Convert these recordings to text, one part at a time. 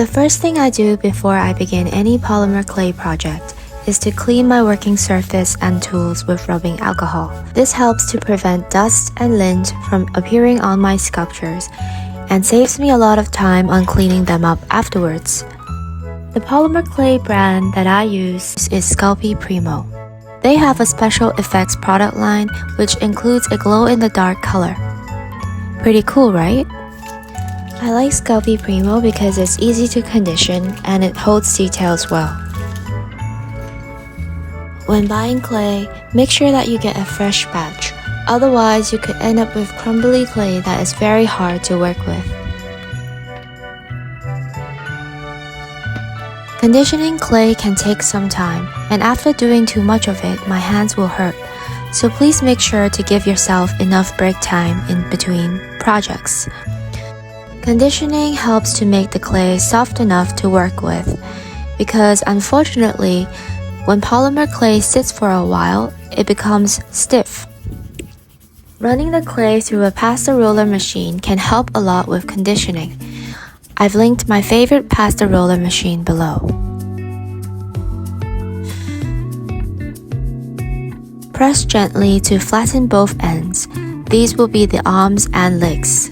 The first thing I do before I begin any polymer clay project is to clean my working surface and tools with rubbing alcohol. This helps to prevent dust and lint from appearing on my sculptures and saves me a lot of time on cleaning them up afterwards. The polymer clay brand that I use is Sculpting Primo. They have a special effects product line which includes a glow-in-the-dark color. Pretty cool, right? I like Sculpting Primo because it's easy to condition and it holds details well. When buying clay, make sure that you get a fresh batch, otherwise you could end up with crumbly clay that is very hard to work with. Conditioning clay can take some time, and after doing too much of it, my hands will hurt, so please make sure to give yourself enough break time in between projects. Conditioning helps to make the clay soft enough to work with, because unfortunately, when polymer clay sits for a while, it becomes stiff. Running the clay through a pasta roller machine can help a lot with conditioning. I've linked my favorite pasta roller machine below. Press gently to flatten both ends. These will be the arms and legs.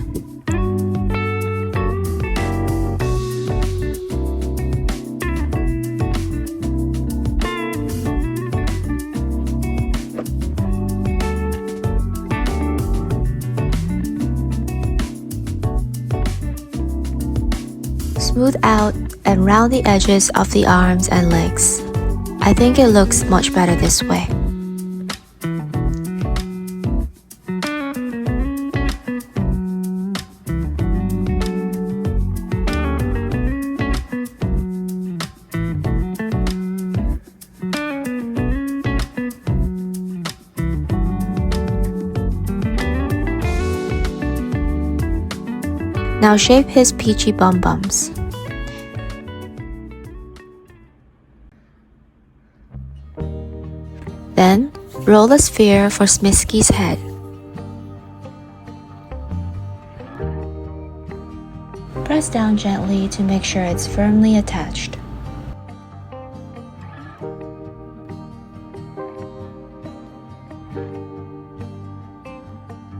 Smooth out and round the edges of the arms and legs. I think it looks much better this way. Now shape his peachy bum bums. Then, roll a sphere for Smiski's head. Press down gently to make sure it's firmly attached.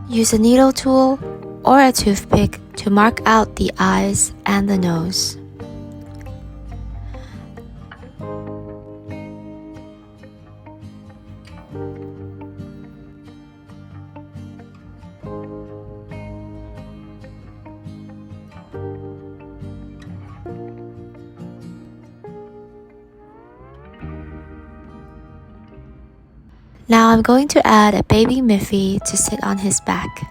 Use a needle tool or a toothpick to mark out the eyes and the nose. Now I'm going to add a baby Miffy to sit on his back.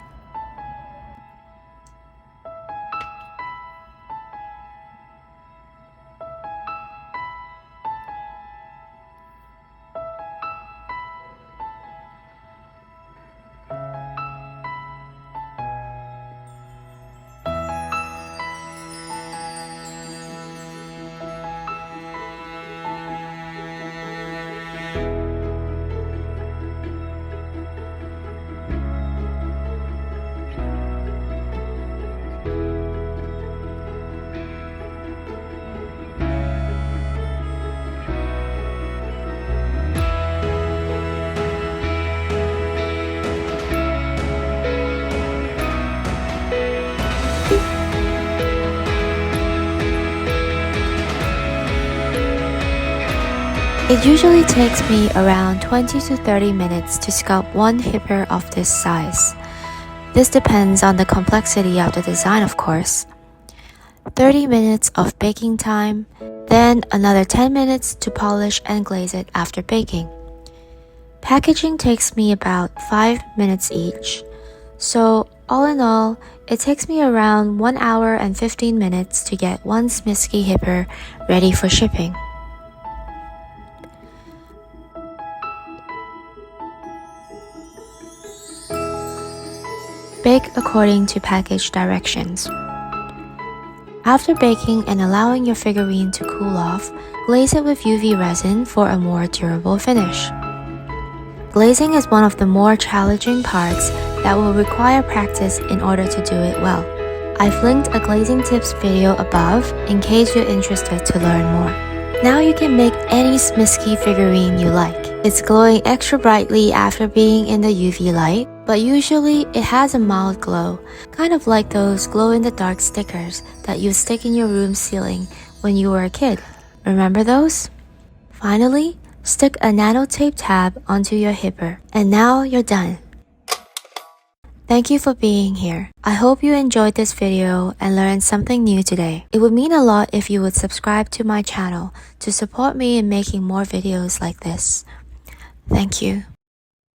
It usually takes me around 20 to 30 minutes to sculpt one hipper of this size. This depends on the complexity of the design, of course. 30 minutes of baking time, then another 10 minutes to polish and glaze it after baking. Packaging takes me about 5 minutes each. So all in all, it takes me around 1 hour and 15 minutes to get one Smiski hipper ready for shipping. Bake according to package directions. After baking and allowing your figurine to cool off, glaze it with UV resin for a more durable finish. Glazing is one of the more challenging parts that will require practice in order to do it well. I've linked a glazing tips video above in case you're interested to learn more. Now you can make any Smiski figurine you like. It's glowing extra brightly after being in the UV light, but usually it has a mild glow, kind of like those glow-in-the-dark stickers that you stick in your room ceiling when you were a kid. Remember those? Finally, stick a nanotape tab onto your hipper, and now you're done. Thank you for being here. I hope you enjoyed this video and learned something new today. It would mean a lot if you would subscribe to my channel to support me in making more videos like this. Thank you.